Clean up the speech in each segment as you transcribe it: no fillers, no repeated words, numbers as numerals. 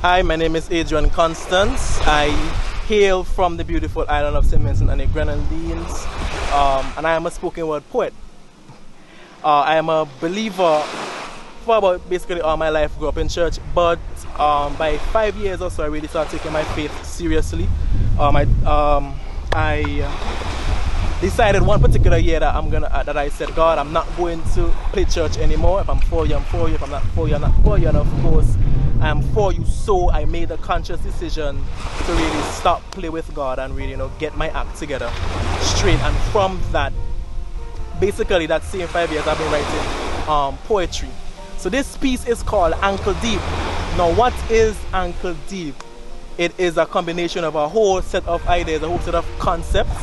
Hi, my name is Adrian Constance. I hail from the beautiful island of St. Vincent and the Grenadines, and I am a spoken word poet. I am a believer for about basically all my life. Grew up in church, but by 5 years or so, I really started taking my faith seriously. I decided one particular year that I said, God, I'm not going to play church anymore. If I'm for you, I'm for you. If I'm not for you, I'm not for you. And of course, I am for you. So I made a conscious decision to really stop play with God and really, get my act together straight. And from that, basically that same 5 years, I've been writing poetry. So this piece is called Ankle Deep. Now, what is ankle deep? It is a combination of a whole set of ideas, a whole set of concepts.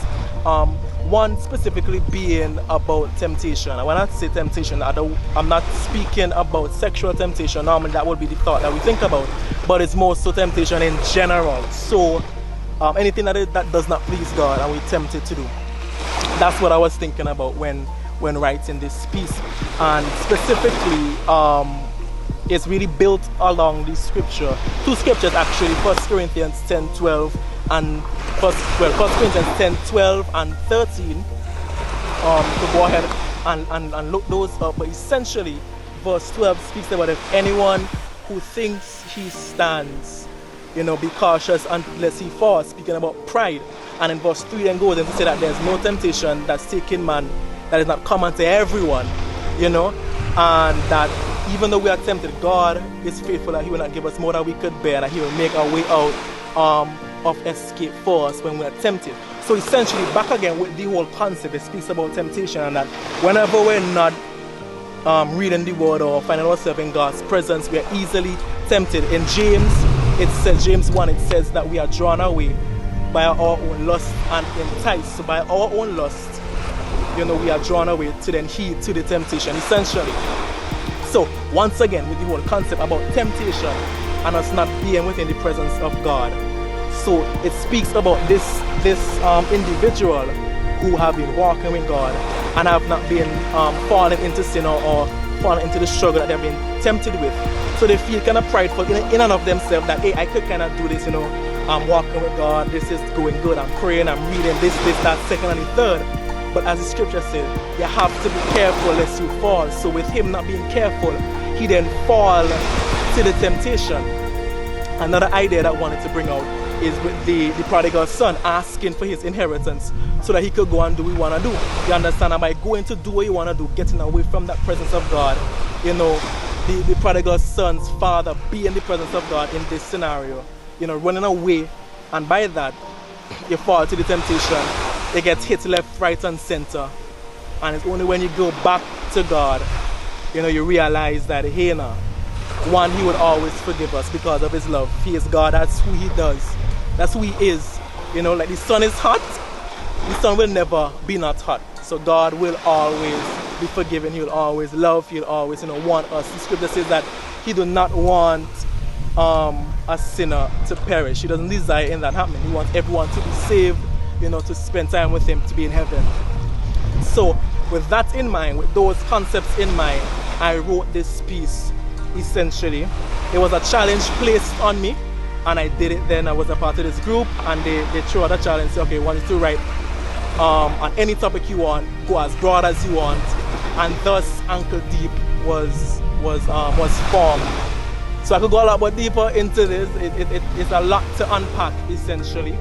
One specifically being about temptation. And when I say temptation, I'm not speaking about sexual temptation. Normally that would be the thought that we think about, but it's more so temptation in general. So anything that does not please God and we're tempted to do. That's what I was thinking about when writing this piece. And specifically, it's really built along the scripture. Two scriptures actually, 1 Corinthians 10:12 and 1 Corinthians 10:12 and 13. To go ahead and look those up. But essentially, verse 12 speaks about if anyone who thinks he stands, be cautious unless he falls, speaking about pride. And in verse 3 then goes on to say that there's no temptation that's taken man that is not common to everyone, and that even though we are tempted, God is faithful that He will not give us more than we could bear, and that He will make our way out of escape for us when we are tempted. So essentially, back again with the whole concept, it speaks about temptation, and that whenever we're not reading the Word or finding ourselves in God's presence, we are easily tempted. In James 1, it says that we are drawn away by our own lust and enticed. So by our own lust, we are drawn away to then heed to the temptation, essentially. So once again, with the whole concept about temptation and us not being within the presence of God. So it speaks about this individual who have been walking with God and have not been falling into sin or falling into the struggle that they've been tempted with. So they feel kind of prideful in and of themselves that, hey, I could kind of do this, I'm walking with God, this is going good, I'm praying, I'm reading this, that, second and the third. But as the scripture says, you have to be careful lest you fall. So with him not being careful, he then fall to the temptation. Another idea that I wanted to bring out is with the prodigal son asking for his inheritance so that he could go and do what he want to do. You understand? And by going to do what you want to do, getting away from that presence of God, the prodigal son's father being the presence of God in this scenario, running away, and by that, you fall to the temptation. It gets hit left, right, and center. And it's only when you go back to God, you realize that, hey, now, one, He would always forgive us because of His love. He is God. That's who He does. That's who He is. Like the sun is hot, the sun will never be not hot. So God will always be forgiving. He will always love. He will always, want us. The scripture says that He do not want a sinner to perish. He doesn't desire in that happening. He wants everyone to be saved, to spend time with Him, to be in heaven. So with that in mind, with those concepts in mind, I wrote this piece. Essentially, it was a challenge placed on me, and I did it. Then I was a part of this group, and they threw out a challenge. Say, okay, want you to write on any topic you want, go as broad as you want, and thus Ankle Deep was formed. So I could go a lot more deeper into this. It's a lot to unpack, essentially.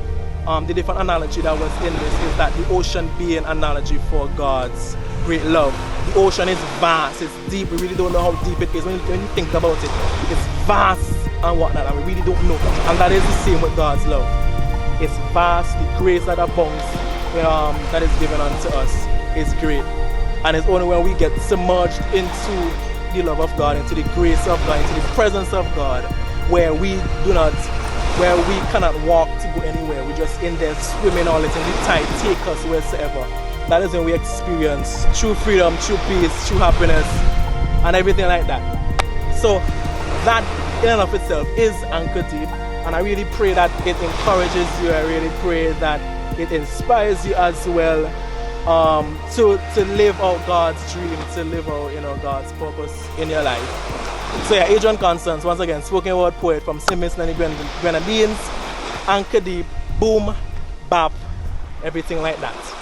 The different analogy that was in this is that the ocean being an analogy for God's great love. The ocean is vast, it's deep, we really don't know how deep it is. When you think about it, it's vast and whatnot, and we really don't know. And that is the same with God's love. It's vast, the grace that abounds, that is given unto us is great. And it's only when we get submerged into the love of God, into the grace of God, into the presence of God, where we cannot walk to go anywhere. We're just in there swimming all it, and the tide take us wheresoever. That is when we experience true freedom, true peace, true happiness, and everything like that. So that in and of itself is Ankle Deep, and I really pray that it encourages you. I really pray that it inspires you as well to live out God's dream, to live out God's purpose in your life. So yeah, Adrian Constance, once again, spoken word poet from St. Vincent and the Grenadines, Anchor Deep, boom, bap, everything like that.